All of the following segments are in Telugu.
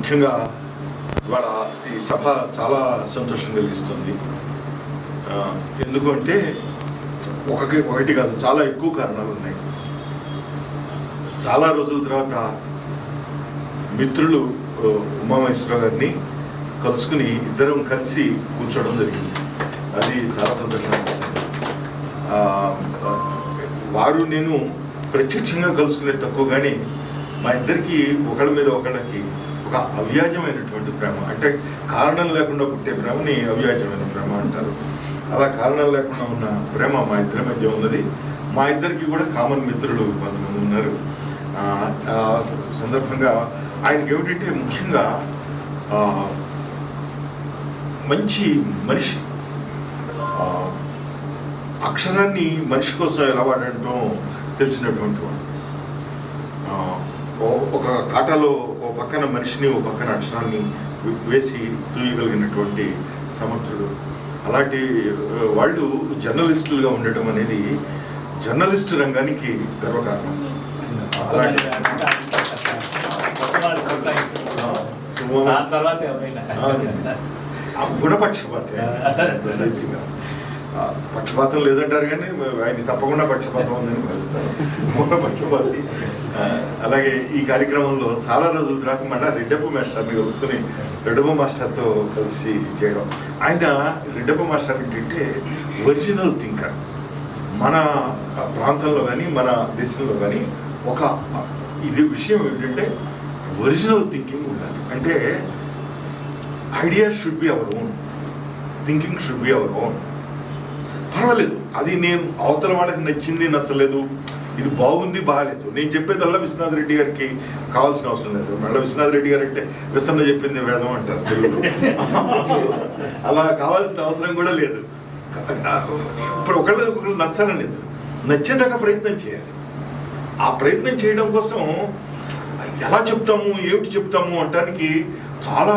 ముఖ్యంగా ఇవాళ ఈ సభ చాలా సంతోషం కలిగిస్తుంది. ఎందుకంటే ఒకటి కాదు, చాలా ఎక్కువ కారణాలు ఉన్నాయి. చాలా రోజుల తర్వాత మిత్రులు ఉమామహేశ్వరరావు గారిని కలుసుకుని ఇద్దరం కలిసి కూర్చోవడం జరిగింది. అది చాలా సంతోషంగా ఉంది. వారు నేను ప్రత్యక్షంగా కలుసుకునేది తక్కువ, కానీ మా ఇద్దరికి ఒకళ్ళ మీద ఒకళ్ళకి ఒక అవ్యాజమైనటువంటి ప్రేమ, అంటే కారణం లేకుండా పుట్టే ప్రేమని అవ్యాజమైన ప్రేమ అంటారు. అలా కారణం లేకుండా ఉన్న ప్రేమ మా ఇద్దరి మధ్య ఉన్నది. మా ఇద్దరికి కూడా కామన్ మిత్రులు కొంతమంది ఉన్నారు. సందర్భంగా ఆయనకి ఏమిటంటే ముఖ్యంగా మంచి మనిషి, అక్షరాన్ని మనిషి కోసం ఎలా వాడటం తెలిసినటువంటి వాడు. ఒక కాటాలో ఒక పక్కన మనిషిని ఒక పక్కన అక్షరాన్ని వేసి తూయగలిగినటువంటి సమర్థుడు. అలాంటి వాళ్ళు జర్నలిస్టులుగా ఉండటం అనేది జర్నలిస్టు రంగానికి గర్వకారణం. గుణపక్షపాతి, పక్షపాతం లేదంటారు కానీ ఆయన తప్పకుండా పక్షపాతం ఉందని భావిస్తాను. గుణపక్షపాతి. అలాగే ఈ కార్యక్రమంలో చాలా రోజుల తర్వాత మళ్ళీ రెడ్డప్ప మాస్టర్ని కలుసుకుని రెడ్డప్ప మాస్టర్తో కలిసి చేయడం. ఆయన రెడ్డప్ప మాస్టర్ ఏంటంటే ఒరిజినల్ థింకర్. మన ప్రాంతంలో కానీ మన దేశంలో కానీ ఒక ఇది విషయం ఏంటంటే ఒరిజినల్ థింకింగ్ ఉండాలి. అంటే ideas should be our own, thinking should be our own. పర్వాలేదు, అది నేను అవతల వాళ్ళకి నచ్చింది నచ్చలేదు, ఇది బాగుంది బాగాలేదు, నేను చెప్పేదల్లా విశ్వనాథ్ రెడ్డి గారికి కావాల్సిన అవసరం లేదు. మళ్ళీ విశ్వనాథ్ రెడ్డి గారు అంటే విశ్వన్న చెప్పింది వేదం అంటారు తెలుగులో. అలా కావాల్సిన అవసరం కూడా లేదు. ఇప్పుడు ఒకళ్ళు నచ్చాలనేది, నచ్చేదాకా ప్రయత్నం చేయాలి. ఆ ప్రయత్నం చేయడం కోసం ఎలా చెప్తాము, ఏమిటి చెప్తాము అనటానికి చాలా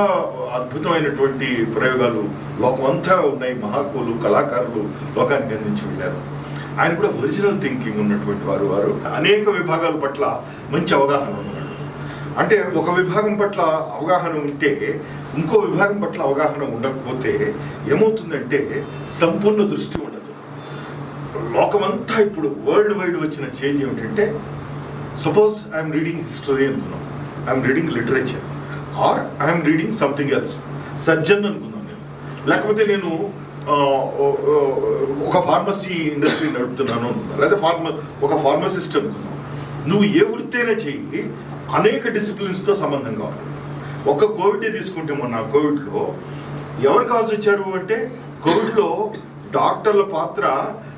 అద్భుతమైనటువంటి ప్రయోగాలు లోకం అంతా ఉన్నాయి. మహాకవులు, కళాకారులు లోకానికి అందించి వెళ్ళారు. ఆయన కూడా ఒరిజినల్ థింకింగ్ ఉన్నటువంటి వారు అనేక విభాగాల పట్ల మంచి అవగాహన ఉన్నవాడు. అంటే ఒక విభాగం పట్ల అవగాహన ఉంటే ఇంకో విభాగం పట్ల అవగాహన ఉండకపోతే ఏమవుతుందంటే సంపూర్ణ దృష్టి ఉండదు. లోకమంతా ఇప్పుడు వరల్డ్ వైడ్ వచ్చిన చేంజ్ ఏమిటంటే, సపోజ్ ఐఎమ్ రీడింగ్ హిస్టరీ అనుకున్నాం, I'm reading literature, or I'm reading something else, surgeon అనుకున్నాను నేను, లేకపోతే నేను ఒక ఫార్మసీ ఇండస్ట్రీ నడుపుతున్నాను అనుకున్నాను, లేదా ఒక ఫార్మసిస్ట్ అనుకున్నాను. నువ్వు ఏ వృత్తైనా చెయ్యి, అనేక డిసిప్లిన్స్తో సంబంధం కావాలి. ఒక్క కోవిడే తీసుకుంటే మొన్న కోవిడ్లో ఎవరు కావాల్సి వచ్చారు అంటే, కోవిడ్లో డాక్టర్ల పాత్ర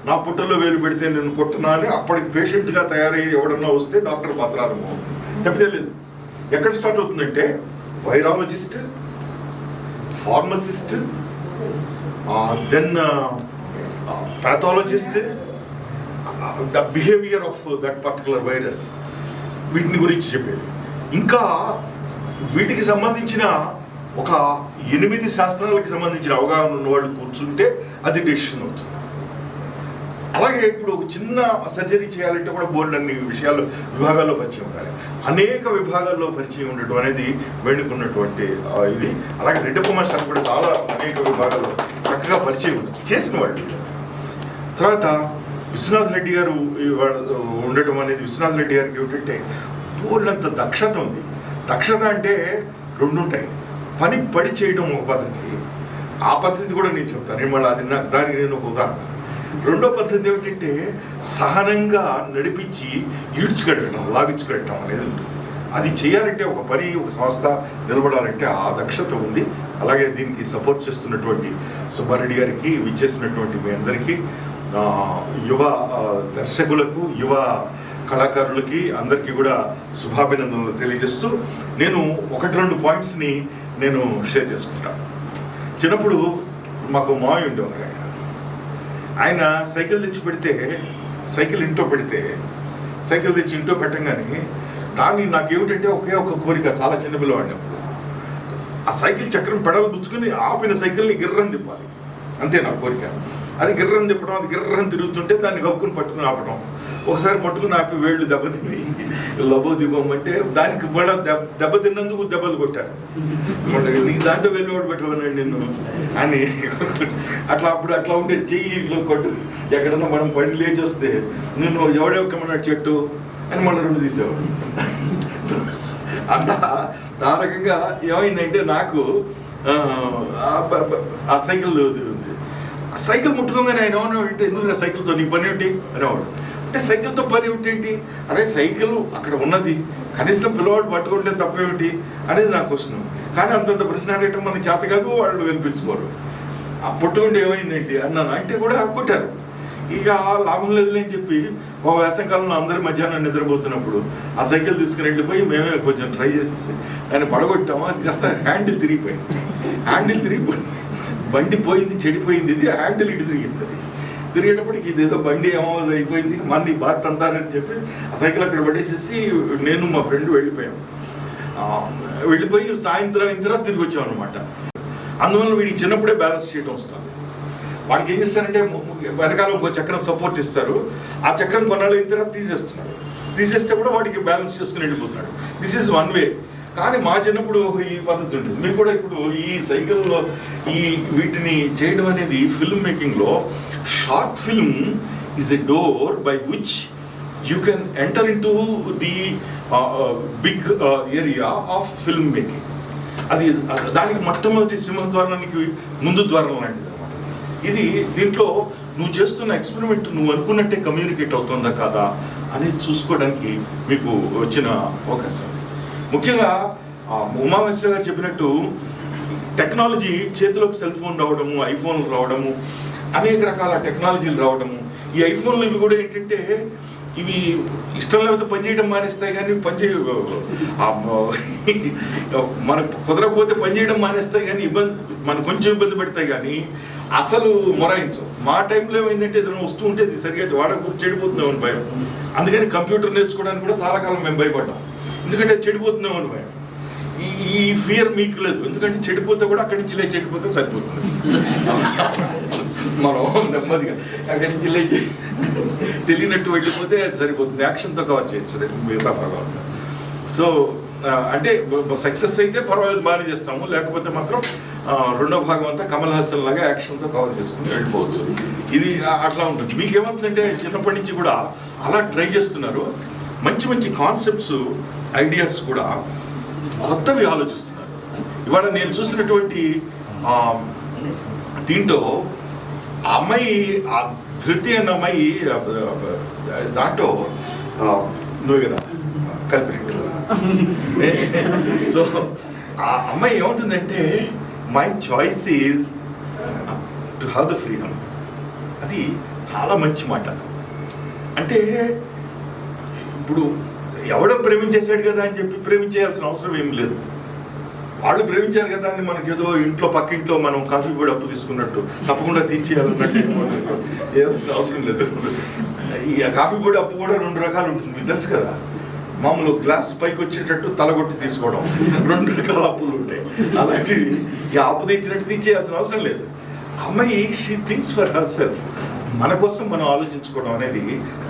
నా పుట్టల్లో వేలు పెడితే నేను కొట్టున్నా అని అప్పటికి పేషెంట్గా తయారయ్యి ఎవడన్నా వస్తే డాక్టర్ పాత్ర అనుభవం తప్పితే లేదు. ఎక్కడ స్టార్ట్ అవుతుందంటే virologist, pharmacist, then pathologists, the behavior of that particular virus, వీటిని గురించి చెప్పేది. ఇంకా వీటికి సంబంధించిన ఒక 8 శాస్త్రాలకు సంబంధించిన అవగాహన ఉన్నవాళ్ళు కూర్చుంటే అది డెసిషన్ అవుతుంది. అలాగే ఇప్పుడు ఒక చిన్న సర్జరీ చేయాలంటే కూడా బోర్డు అన్ని విషయాలు విభాగాల్లో పరిచయం ఉండాలి. అనేక విభాగాల్లో పరిచయం ఉండటం అనేది వేడుకున్నటువంటి ఇది. అలాగే రెడ్డప్ప మాస్టర్ కూడా చాలా అనేక విభాగాల్లో చక్కగా పరిచయం చేసిన వాళ్ళు. తర్వాత విశ్వనాథ్ రెడ్డి గారు ఉండటం అనేది, విశ్వనాథ్ రెడ్డి గారికి ఏమిటంటే బోర్డంత దక్షత ఉంది. దక్షత అంటే 2 ఉంటాయి. పడి చేయడం ఒక పద్ధతి, ఆ పద్ధతి కూడా నేను చెప్తాను మళ్ళీ, అది దానికి నేను ఒక ఉదాహరణ. రెండో పద్ధతి ఏమిటంటే సహనంగా నడిపించి ఈడ్చుకెళ్ళటం, లాగించుకెళ్ళటం అనేది ఉంటుంది. అది చేయాలంటే ఒక పని, ఒక సంస్థ నిలబడాలంటే ఆ దక్షత ఉంది. అలాగే దీనికి సపోర్ట్ చేస్తున్నటువంటి సుబ్బారెడ్డి గారికి, విచ్చేసినటువంటి మీ అందరికీ, యువ దర్శకులకు, యువ కళాకారులకి అందరికీ కూడా శుభాభినందనలు తెలియజేస్తూ నేను 1-2 పాయింట్స్ని నేను షేర్ చేసుకుంటాను. చిన్నప్పుడు మాకు మావయ్య ఉండేవారు. ఆయన సైకిల్ తెచ్చి పెడితే, సైకిల్ ఇంట్లో పెడితే, సైకిల్ తెచ్చి ఇంట్లో పెట్టంగానే దాన్ని నాకేమిటంటే ఒకే ఒక కోరిక, చాలా చిన్నపిల్లవాడిని అప్పుడు, ఆ సైకిల్ చక్రం పెడలు పుచ్చుకొని ఆపిన సైకిల్ని గిర్రని తిప్పాలి, అంతే నా కోరిక. అది గిర్రం తిప్పడం, అది గిర్రం తిరుగుతుంటే దాన్ని గక్కుని పట్టుకుని ఆపడం. ఒకసారి పట్టుకుని ఆపి వేళ్ళు దెబ్బతిని లబో దిబ్బమంటే దానికి మళ్ళీ దెబ్బతిన్నందుకు దెబ్బలు కొట్టారు. నీకు దాంట్లో వెళ్ళివాడు పెట్టుకున్నాడు నిన్ను అని అట్లా. అప్పుడు అట్లా ఉంటే చెయ్యి ఇట్లా కొట్టు, ఎక్కడన్నా మనం బండి లేచి వస్తే నిన్ను ఎవడెక్కమన్నాడు చెట్టు అని మళ్ళీ 2 తీసేవాడు. అట్లా ఆ రకంగా ఏమైందంటే నాకు ఆ సైకిల్ ఉంది. ఆ సైకిల్ ముట్టుకోగానే ఆయన ఏమన్నాడు, ఎందుకు సైకిల్తో నీకు పని ఏంటి అనేవాడు. అంటే సైకిల్తో పని ఏమిటి, అరే సైకిల్ అక్కడ ఉన్నది, కనీసం పిల్లవాడు పట్టుకుంటే తప్పేమిటి అనేది నా క్వశ్చన్. కానీ అంతంత ప్రశ్న అడగటం మనకి చేత కాదు, వాళ్ళు వినిపించుకోరు. ఆ పుట్టుకుంటే ఏమైందేంటి అన్నాను, అంటే కూడా కొట్టారు. ఇక లాభం లేదులే అని చెప్పి ఓ వేసవికాలంలో అందరి మధ్యాహ్నం నిద్రపోతున్నప్పుడు ఆ సైకిల్ తీసుకుని వెళ్ళిపోయి మేమే కొంచెం ట్రై చేసేసి దాన్ని పడగొట్టాము. అది కాస్త హ్యాండిల్ తిరిగిపోయింది, బండి పోయింది, చెడిపోయింది. ఇది హ్యాండిల్ ఇటు తిరిగింది. అది తిరిగేటప్పటికి ఇదేదో బండి ఏమవుతుంది అయిపోయింది, మళ్ళీ బాగా తంతారని చెప్పి ఆ సైకిల్ అక్కడ పడేసేసి నేను మా ఫ్రెండ్ వెళ్ళిపోయి సాయంత్రం అయిన తర్వాత తిరిగి వచ్చాం అనమాట. అందువల్ల వీడికి చిన్నప్పుడే బ్యాలెన్స్ చేయడం వస్తుంది. వాడికి ఏం చేస్తారంటే వెనకాల ఇంకో చక్రం సపోర్ట్ ఇస్తారు, ఆ చక్రం కొన్నాళ్ళు అయిన తర్వాత తీసేస్తే కూడా వాడికి బ్యాలెన్స్ చేసుకుని వెళ్ళిపోతున్నాడు. This is one way. కానీ మా చిన్నప్పుడు ఈ పద్ధతి ఉంటుంది. మీకు కూడా ఇప్పుడు ఈ సైకిల్లో వీటిని చేయడం అనేది ఫిల్మ్ మేకింగ్లో short film is a door by which you can enter into the big area of film making. అది దానికి మొట్టమొదటి సింహద్వారానికి ముందు ద్వారం లాంటిది అనమాట. ఇది దీంట్లో నువ్వు చేస్తున్న ఎక్స్పెరిమెంట్ నువ్వు అనుకున్నట్టే కమ్యూనికేట్ అవుతుందా కాదా అనేది చూసుకోవడానికి మీకు వచ్చిన అవకాశం. ముఖ్యంగా ఉమామేశ్వర గారు చెప్పినట్టు టెక్నాలజీ చేతిలోకి సెల్ ఫోన్ రావడము, ఐఫోన్లు రావడము, అనేక రకాల టెక్నాలజీలు రావడము. ఈ ఐఫోన్లు ఇవి కూడా ఏంటంటే ఇవి ఇష్టం లేకపోతే పనిచేయడం మానేస్తాయి, కానీ మనకు కుదరకపోతే పనిచేయడం మానేస్తాయి, కానీ మనకు కొంచెం ఇబ్బంది పెడతాయి, కానీ అసలు మొరాయించవు. మా టైంలో ఏమైందంటే ఏదైనా వస్తూ ఉంటే ఇది సరిగ్గా వాడకపోతే చెడిపోతున్నామని భయం. అందుకని కంప్యూటర్ నేర్చుకోవడానికి కూడా చాలా కాలం మేము భయపడ్డాం, ఎందుకంటే చెడిపోతున్నామని భయం. ఈ ఫియర్ మీకు లేదు, ఎందుకంటే చెడిపోతే కూడా అక్కడి నుంచి లేచి చెడిపోతే సరిపోతుంది. మనం నెమ్మదిగా అక్కడి నుంచి లేచి తెలియనట్టు వెళ్ళిపోతే సరిపోతుంది, యాక్షన్తో కవర్ చేయొచ్చు మిగతా ప్రభావం. సో అంటే సక్సెస్ అయితే పర్వాలేదు, బాగానే చేస్తాము, లేకపోతే మాత్రం రెండో భాగం అంతా కమల్ హాసన్ లాగా యాక్షన్తో కవర్ చేసుకుని వెళ్ళిపోవచ్చు. ఇది అట్లా ఉంటుంది. మీకు ఏమవుతుందంటే చిన్నప్పటి నుంచి కూడా అలా ట్రై చేస్తున్నారు, మంచి మంచి కాన్సెప్ట్స్, ఐడియాస్ కూడా కొత్తవి ఆలోచిస్తున్నారు. ఇవాళ నేను చూసినటువంటి దీంట్లో ఆ అమ్మాయి, ఆ ధృతి అన్న అమ్మాయి దాంట్లో నువ్వు కదా కల్పినట్టు. సో ఆ అమ్మాయి ఏముంటుందంటే my choice is to have the freedom. అది చాలా మంచి మాట. అంటే ఇప్పుడు ఎవడో ప్రేమించేశాడు కదా అని చెప్పి ప్రేమించేయాల్సిన అవసరం ఏం లేదు. వాళ్ళు ప్రేమించారు కదా అని మనకేదో ఇంట్లో పక్కింట్లో మనం కాఫీ కూడా అప్పు తీసుకున్నట్టు తప్పకుండా తీర్చేయాలన్నట్టు చేయాల్సిన అవసరం లేదు. ఈ కాఫీ కూడా అప్పు కూడా 2 రకాలు ఉంటుంది, మీకు తెలుసు కదా. మామూలు గ్లాస్ పైకి వచ్చేటట్టు తలగొట్టి తీసుకోవడం, 2 రకాల అప్పులు ఉంటాయి. అలాంటివి ఈ అప్పు తీర్చినట్టు తీర్చేయాల్సిన అవసరం లేదు. అమ్మాయి she thinks for her self. మన కోసం మనం ఆలోచించుకోవడం అనేది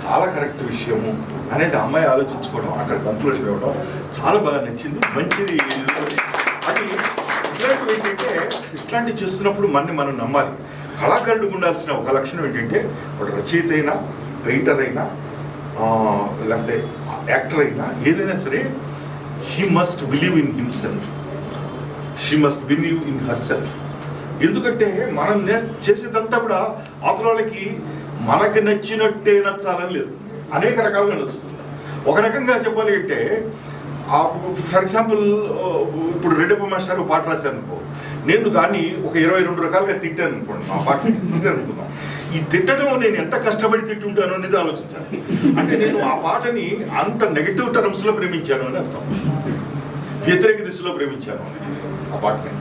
చాలా కరెక్ట్ విషయము అనేది అమ్మాయి ఆలోచించుకోవడం, అక్కడ కంక్లూజన్ ఇవ్వడం చాలా బాగా నచ్చింది, మంచిది. అది ఇట్లాంటివి ఏంటంటే ఇట్లాంటివి చేస్తున్నప్పుడు మనం నమ్మాలి. కళాకారుడికి ఉండాల్సిన ఒక లక్షణం ఏంటంటే ఒక రచయిత అయినా, పెయింటర్ అయినా, లేకపోతే యాక్టర్ అయినా, ఏదైనా సరే he must believe in himself, she must believe in her self. ఎందుకంటే మనం చేసేదంతా కూడా అవతల వాళ్ళకి మనకి నచ్చినట్టే నచ్చాలని లేదు, అనేక రకాలుగా నచ్చుతుంది. ఒక రకంగా చెప్పాలి అంటే ఫర్ ఎగ్జాంపుల్ ఇప్పుడు రెడ్డప్ప మాస్టర్ పాట రాశాను అనుకో, నేను దాన్ని ఒక 22 రకాలుగా తిట్టాను అనుకోండి, మా పాట తిట్టాను అనుకున్నాను. ఈ తిట్టడం నేను ఎంత కష్టపడి తిట్టుంటాను అనేది ఆలోచించాను. అంటే నేను ఆ పాటని అంత నెగటివ్ టర్మ్స్లో ప్రేమించాను అని అర్థం, వ్యతిరేక దిశలో ప్రేమించాను ఆ పాటని.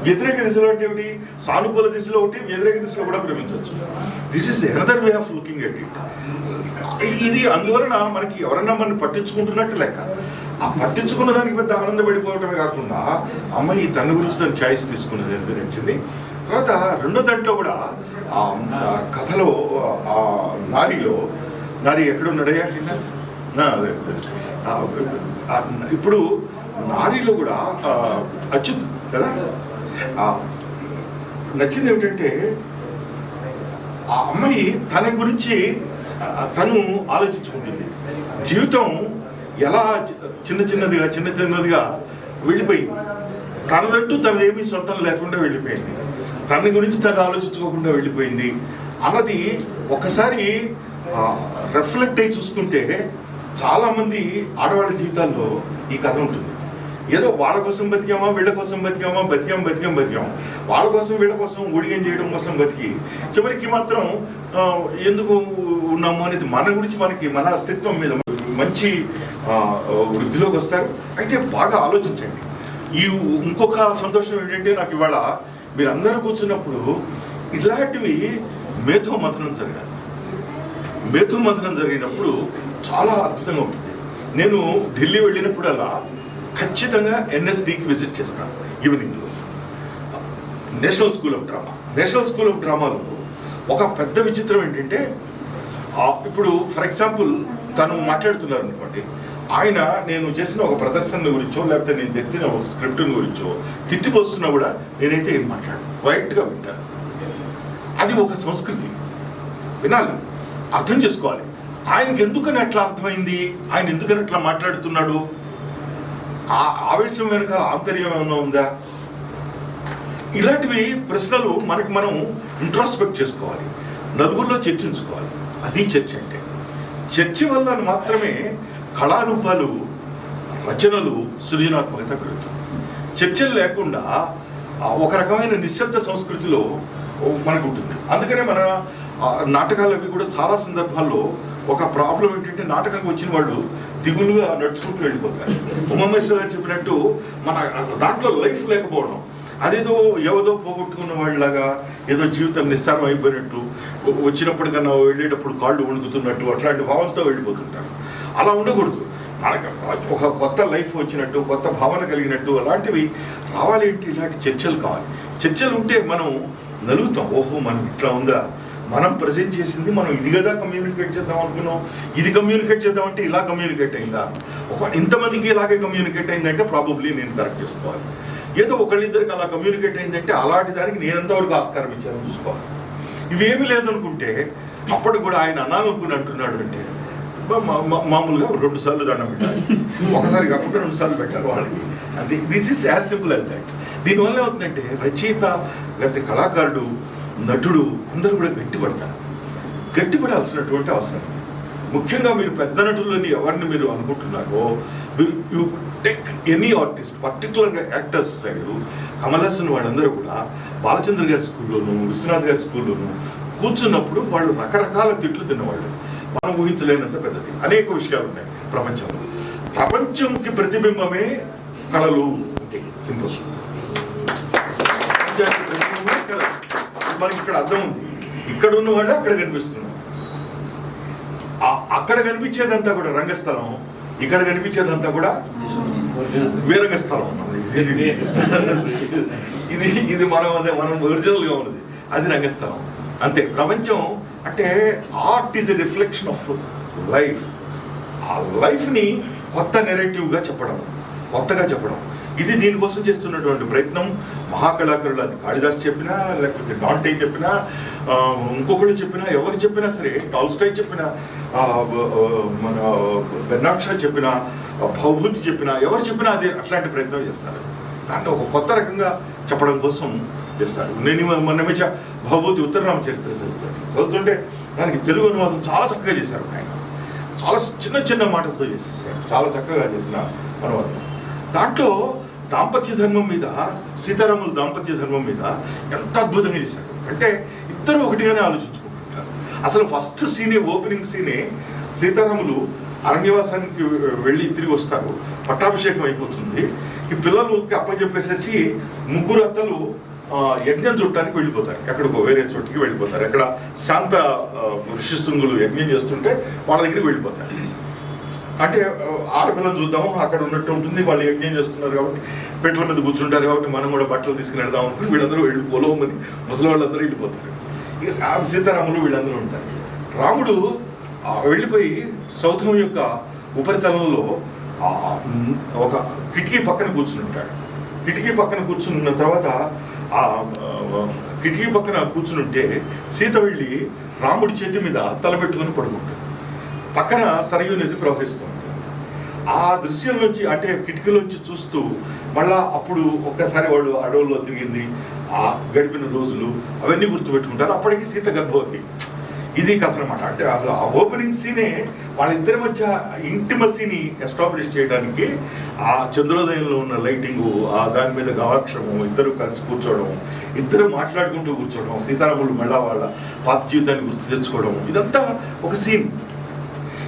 వ్యతిరేక దిశలో అంటే ఏమిటి, సానుకూల దిశలో ఒకటి, వ్యతిరేక దిశలో కూడా ప్రేమించవచ్చు. This is another way of looking at it. ఇది అందువలన మనకి ఎవరన్నా మనం పట్టించుకుంటున్నట్టు లెక్క. ఆ పట్టించుకున్న దానికి పెద్ద ఆనందపడిపోవడమే కాకుండా అమ్మాయి తన గురించి తన చాయిస్ తీసుకున్నది నచ్చింది. తర్వాత రెండో దాంట్లో కూడా ఆ కథలో ఆ నారి ఎక్కడున్నాడయ్యా ఇప్పుడు నారిలో కూడా అచ్యుత్ కదా నచ్చింది ఏమిటంటే ఆ అమ్మాయి తన గురించి తను ఆలోచించుకుంటుంది. జీవితం ఎలా చిన్నదిగా వెళ్ళిపోయింది. తనదంటూ తనదేమీ సొంతం లేకుండా వెళ్ళిపోయింది. తన గురించి తను ఆలోచించుకోకుండా వెళ్ళిపోయింది అన్నది ఒకసారి రిఫ్లెక్ట్ అయ్యి చూసుకుంటే చాలామంది ఆడవాళ్ళ జీవితాల్లో ఈ కథ ఉంటుంది. ఏదో వాళ్ళ కోసం బతికామా, వీళ్ళ కోసం బతికాం, వాళ్ళ కోసం వీళ్ళ కోసం ఊడిగం చేయడం కోసం బతికి చివరికి మాత్రం ఎందుకు ఉన్నాము అనేది మన గురించి మన అస్తిత్వం మీద మంచి వృద్ధిలోకి వస్తారు. అయితే బాగా ఆలోచించండి. ఇంకొక సంతోషం ఏంటంటే నాకు ఇవాళ మీరందరూ కూర్చున్నప్పుడు ఇలాంటివి మేధోమథనం జరగాలి. మేధోమథనం జరిగినప్పుడు చాలా అద్భుతంగా ఉంటుంది. నేను ఢిల్లీ వెళ్ళినప్పుడల్లా ఖచ్చితంగా ఎన్ఎస్డికి విజిట్ చేస్తాను ఈవినింగ్లో. నేషనల్ స్కూల్ ఆఫ్ డ్రామాలో ఒక పెద్ద విచిత్రం ఏంటంటే ఇప్పుడు ఫర్ ఎగ్జాంపుల్ తను మాట్లాడుతున్నారు అనుకోండి, ఆయన నేను చేసిన ఒక ప్రదర్శన గురించో లేకపోతే నేను తెచ్చిన ఒక స్క్రిప్ట్ గురించో తిట్టిపోస్తున్నా కూడా నేనైతే ఏం మాట్లాడను, వైట్గా వింటాను. అది ఒక సంస్కృతి. వినాలి, అర్థం చేసుకోవాలి. ఆయనకి ఎందుకని అట్లా అర్థమైంది, ఆయన ఎందుకని అట్లా మాట్లాడుతున్నాడు, ఆ ఆవేశం వెనుక ఆంతర్యం ఏమైనా ఉందా, ఇలాంటివి ప్రశ్నలు మనకి మనం ఇంట్రాస్పెక్ట్ చేసుకోవాలి, నలుగురిలో చర్చించుకోవాలి. అది చర్చ అంటే. చర్చ వల్ల మాత్రమే కళారూపాలు, రచనలు, సృజనాత్మకత పెరుగుతుంది. చర్చలు లేకుండా ఒక రకమైన నిశ్శబ్ద సంస్కృతిలో మనకు ఉంటుంది. అందుకనే మన నాటకాలు అవి కూడా చాలా సందర్భాల్లో ఒక ప్రాబ్లం ఏంటంటే నాటకంకి వచ్చిన వాళ్ళు దిగులుగా నడుచుకుంటూ వెళ్ళిపోతారు. ఉమామేశ్వర గారు చెప్పినట్టు మన దాంట్లో లైఫ్ లేకపోవడం, అదేదో ఏదో పోగొట్టుకున్న వాళ్ళలాగా ఏదో జీవితం నిస్సారం అయిపోయినట్టు, వచ్చినప్పటికన్నా వెళ్ళేటప్పుడు కాళ్ళు వణుకుతున్నట్టు అట్లాంటి భావంతో వెళ్ళిపోతుంటారు. అలా ఉండకూడదు. మనకు ఒక కొత్త లైఫ్ వచ్చినట్టు, కొత్త భావన కలిగినట్టు అలాంటివి రావాలి. ఏంటి ఇలాంటి చర్చలు కావాలి. చర్చలు ఉంటే మనం నలుగుతాం. ఓహో, మనం ఇట్లా ఉందా, మనం ప్రజెంట్ చేసింది మనం ఇది కదా కమ్యూనికేట్ చేద్దాం అనుకున్నాం, ఇది కమ్యూనికేట్ చేద్దామంటే ఇలా కమ్యూనికేట్ అయిందా, ఇంతమందికి ఇలాగే కమ్యూనికేట్ అయిందంటే ప్రాబబ్లీ నేను కరెక్ట్ చేసుకోవాలి. ఏదో ఒకళ్ళిద్దరికి అలా కమ్యూనికేట్ అయిందంటే అలాంటి దానికి నేను ఎంతవరకు ఆస్కారం ఇచ్చానని చూసుకోవాలి. ఇవేమీ లేదనుకుంటే అప్పుడు కూడా ఆయన అనాలనుకుని అంటున్నాడు అంటే మామూలుగా 2 సార్లు దండం పెట్టాలి, ఒకసారి కాకుండా 2 సార్లు పెట్టాలి వాళ్ళకి. అంతే. This is as simple as that. దీనివల్ల ఏమవుతుందంటే రచయిత లేకపోతే కళాకారుడు, నటుడు అందరూ కూడా గట్టిపడాల్సినటువంటి అవసరం. ముఖ్యంగా మీరు పెద్ద నటులని ఎవరిని మీరు అనుకుంటున్నారో, యూ టేక్ ఎనీ ఆర్టిస్ట్, పర్టికులర్గా యాక్టర్స్ సైడ్ కమల్ హాసన్ వాళ్ళందరూ కూడా బాలచంద్ర గారి స్కూల్లోనూ, విశ్వనాథ్ గారి స్కూల్లోనూ కూర్చున్నప్పుడు వాళ్ళు రకరకాల తిట్లు తిన్నవాళ్ళు. మనం ఊహించలేనంత పెద్దది. అనేక విషయాలు ఉన్నాయి ప్రపంచంలో. ప్రపంచంకి ప్రతిబింబమే కళలు. సింపుల్. మనకి ఇక్కడ అర్థం ఉంది. ఇక్కడ ఉన్నవాళ్ళు అక్కడ కనిపిస్తున్నారు. అక్కడ కనిపించేదంతా కూడా రంగస్థలం, ఇక్కడ కనిపించేదంతా కూడా వీరంగస్థలం. ఇది మనం ఒరిజినల్గా ఉన్నది, అది రంగస్థలం. అంతే. ప్రపంచం అంటే art is a reflection of life. ఆ లైఫ్ని కొత్త నెరేటివ్గా చెప్పడం, కొత్తగా చెప్పడం, ఇది దీనికోసం చేస్తున్నటువంటి ప్రయత్నం. మహాకళాకారులు, అది కాళిదాస్ చెప్పినా, లేకపోతే డాంటే చెప్పినా, ఇంకొకళ్ళు చెప్పినా, ఎవరు చెప్పినా సరే, టాల్స్టాయ్ చెప్పినా, మన బెర్నాడ్ షా చెప్పినా, భవభూతి చెప్పినా, ఎవరు చెప్పినా అదే అట్లాంటి ప్రయత్నం చేస్తారు. దాన్ని ఒక కొత్త రకంగా చెప్పడం కోసం చేస్తారు. నేను మొన్న భవభూతి ఉత్తరరామ చరిత్ర చదువుతుంటే దానికి తెలుగు అనువాదం చాలా చక్కగా చేశారు. ఆయన చాలా చిన్న మాటలతో చేసేసారు, చాలా చక్కగా చేసిన అనువాదం. దాంట్లో దాంపత్య ధర్మం మీద, సీతారాముల దాంపత్య ధర్మం మీద ఎంత అద్భుతంగా చేశారు అంటే ఇద్దరు ఒకటిగానే ఆలోచించుకుంటుంటారు. అసలు ఫస్ట్ సీనే, ఓపెనింగ్ సీనే సీతారాములు అరణ్యవాసానికి వెళ్ళి తిరిగి వస్తారు. పట్టాభిషేకం అయిపోతుంది. ఈ పిల్లలకి అప్పచెప్పేసేసి 3 అత్తలు యజ్ఞం చుట్టానికి వెళ్ళిపోతారు. ఎక్కడికో వేరే చోటికి వెళ్ళిపోతారు. ఎక్కడ శాంత ఋషిశృంగులు యజ్ఞం చేస్తుంటే వాళ్ళ దగ్గరికి వెళ్ళిపోతారు. అంటే ఆడపిల్లని చూద్దాము, అక్కడ ఉన్నట్టు ఉంటుంది, వాళ్ళు యజ్ఞం చేస్తున్నారు కాబట్టి పెట్టల మీద కూర్చుంటారు కాబట్టి మనం కూడా బట్టలు తీసుకుని వెళ్దాం అనుకుని వీళ్ళందరూ వెళ్ళిపోలేమని ముసలి వాళ్ళందరూ వెళ్ళిపోతారు. ఇక సీతారాములు వీళ్ళందరూ ఉంటారు. రాముడు వెళ్ళిపోయి సౌధం యొక్క ఉపరితలంలో ఒక కిటికీ పక్కన కూర్చుని ఉంటాడు. కిటికీ పక్కన కూర్చున్న తర్వాత ఆ కిటికీ పక్కన కూర్చునుంటే సీత వెళ్ళి రాముడి చేతి మీద తలపెట్టుకుని పడుకుంటుంది. పక్కన సరయూ నది ప్రవహిస్తుంది. ఆ దృశ్యంలోంచి అంటే కిటికీలోంచి చూస్తూ మళ్ళా అప్పుడు ఒక్కసారి వాళ్ళు అడవుల్లో తిరిగింది, ఆ గడిపిన రోజులు అవన్నీ గుర్తుపెట్టుకుంటారు. అప్పటికి సీత గర్భవతి. ఇది కథ అనమాట. అంటే అసలు ఆ ఓపెనింగ్ సీనే వాళ్ళిద్దరి మధ్య ఇంటిమసీని ఎస్టాబ్లిష్ చేయడానికి ఆ చంద్రోదయంలో ఉన్న లైటింగు, దాని మీద గవాక్షము, ఇద్దరు కలిసి కూర్చోవడం, ఇద్దరు మాట్లాడుకుంటూ కూర్చోవడం, సీతారాములు మళ్ళా వాళ్ళ పాత జీవితాన్ని గుర్తు తెచ్చుకోవడం, ఇదంతా ఒక సీన్.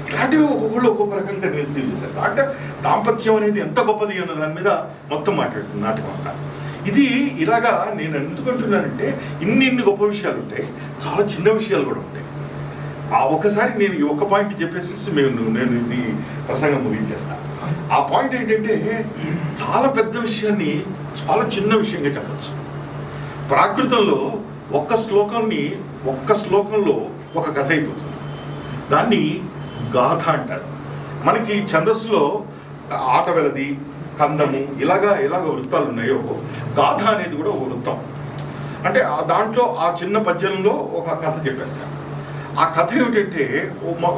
ఇలాంటివి ఒక్కొక్కళ్ళు ఒక్కొక్క రకంగా రిసీవ్ చేశారు. అంటే దాంపత్యం అనేది ఎంత గొప్పది అన్న దాని మీద మొత్తం మాట్లాడుతుంది నాటకం అంతా. ఇది ఇలాగా నేను ఎందుకంటున్నానంటే ఇన్ని గొప్ప విషయాలు ఉంటాయి, చాలా చిన్న విషయాలు కూడా ఉంటాయి. ఆ ఒక్కసారి నేను ఈ ఒక్క పాయింట్ చెప్పేసి నేను ఇది ప్రసంగం ముగించేస్తాను. ఆ పాయింట్ ఏంటంటే చాలా పెద్ద విషయాన్ని చాలా చిన్న విషయంగా చెప్పచ్చు. ప్రాకృతంలో ఒక్క శ్లోకంలో ఒక కథ అయిపోతుంది. దాన్ని గాథ అంటారు. మనకి ఛందస్సులో ఆట వెలది, కందము ఇలాగ వృత్తాలు ఉన్నాయో గాథ అనేది కూడా ఒక వృత్తం. అంటే దాంట్లో ఆ చిన్న పద్యంలో ఒక కథ చెప్పేస్తాను. ఆ కథ ఏమిటంటే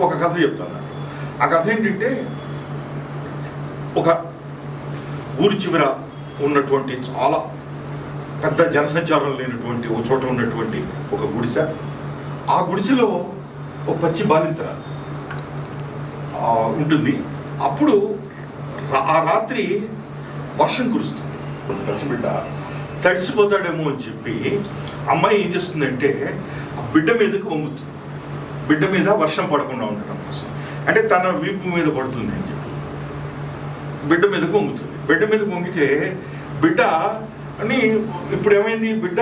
ఒక కథ చెప్తాను. ఆ కథ ఏంటంటే ఒక ఊరి చివర ఉన్నటువంటి చాలా పెద్ద జనసంచారం లేనటువంటి ఒక చోట ఉన్నటువంటి ఒక గుడిసె. ఆ గుడిసెలో ఒక పచ్చి బాలింతర ఉంటుంది. అప్పుడు ఆ రాత్రి వర్షం కురుస్తుంది. పసిబిడ్డ తడిసిపోతాడేమో అని చెప్పి అమ్మాయి ఏం చేస్తుందంటే ఆ బిడ్డ మీదకి వంగుతుంది. బిడ్డ మీద వర్షం పడకుండా ఉండటం కోసం, అంటే తన వీపు మీద పడుతుంది అని చెప్పి బిడ్డ మీదకు వంగుతుంది. బిడ్డ మీదకు వంగితే బిడ్డ అని ఇప్పుడు ఏమైంది, బిడ్డ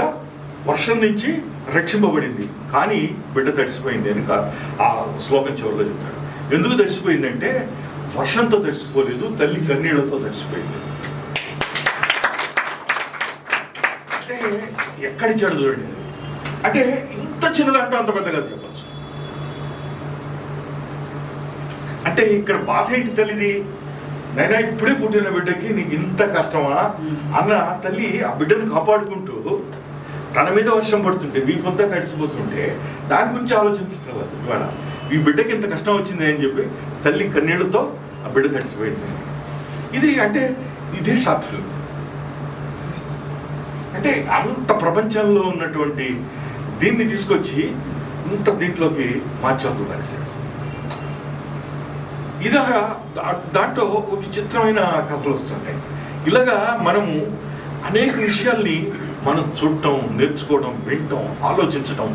వర్షం నుంచి రక్షింపబడింది, కానీ బిడ్డ తడిసిపోయింది అని ఆ శ్లోకం చివరిలో చెప్తాడు. ఎందుకు తడిసిపోయిందంటే వర్షంతో తడిసిపోలేదు, తల్లి కన్నీళ్లతో తడిసిపోయింది. అంటే ఎక్కడి చెడు చూడండి. అంటే ఇంత చిన్నదంటే అంత పెద్దగా చెప్పచ్చు. అంటే ఇక్కడ బాధ ఏంటి తల్లిది, నైనా ఇప్పుడే పుట్టిన బిడ్డకి నీకు ఇంత కష్టమా అన్న తల్లి ఆ బిడ్డను కాపాడుకుంటూ తన మీద వర్షం పడుతుంటే వీపంతా తడిసిపోతుంటే దాని గురించి ఆలోచించటం లేదు. ఇవాళ ఈ బిడ్డకి ఇంత కష్టం వచ్చింది అని చెప్పి తల్లి కన్నీళ్లతో ఆ బిడ్డ తడిసిపోయింది. ఇది అంటే ఇదే షార్ట్ ఫిల్మ్. అంటే అంత ప్రపంచంలో ఉన్నటువంటి దీన్ని తీసుకొచ్చి ఇంత దీంట్లోకి మార్చారు పరిస్థితి. ఇలాగా దాంట్లో విచిత్రమైన కథలు వస్తుంటాయి. ఇలాగా మనము అనేక విషయాల్ని మనం చూడటం, నేర్చుకోవడం, వినటం, ఆలోచించటం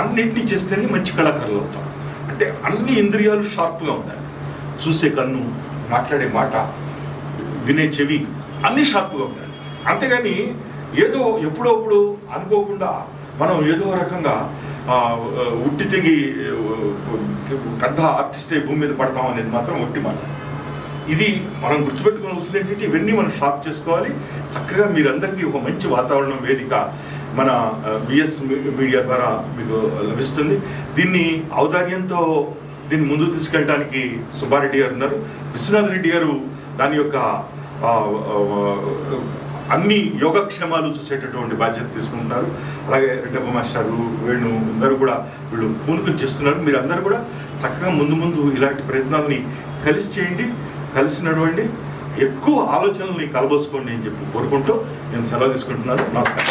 అన్నిటినీ చేస్తేనే మంచి కళాకారులు అవుతాం. అంటే అన్ని ఇంద్రియాలు షార్ప్గా ఉండాలి. చూసే కన్ను, మాట్లాడే మాట, వినే చెవి అన్నీ షార్ప్గా ఉండాలి. అంతేగాని ఏదో ఎప్పుడప్పుడు అనుకోకుండా మనం ఏదో రకంగా ఉట్టి తెగి పెద్ద ఆర్టిస్ట్ భూమి మీద పడతాం అనేది మాత్రం ఒట్టి మాట. ఇది మనం గుర్తుపెట్టుకోవాల్సింది ఏంటంటే ఇవన్నీ మనం షార్ప్ చేసుకోవాలి. చక్కగా మీరందరికీ ఒక మంచి వాతావరణం, వేదిక మన విఎస్ మీడియా ద్వారా మీకు లభిస్తుంది. దీన్ని ఔదార్యంతో దీన్ని ముందుకు తీసుకెళ్ళడానికి సుబ్బారెడ్డి గారు ఉన్నారు. విశ్వనాథ్ రెడ్డి గారు దాని యొక్క అన్ని యోగక్షేమాలు చూసేటటువంటి బాధ్యత తీసుకుంటున్నారు. అలాగే రెడ్డప్ప మాస్టారు, వేణు అందరూ కూడా వీళ్ళు పూనుకుని చేస్తున్నారు. మీరు అందరూ కూడా చక్కగా ముందు ఇలాంటి ప్రయత్నాలని కలిసి చేయండి, కలిసి నడవండి, ఎక్కువ ఆలోచనల్ని కలబోసుకోండి అని చెప్పి కోరుకుంటూ నేను సెలవు తీసుకుంటున్నాను. నమస్కారం.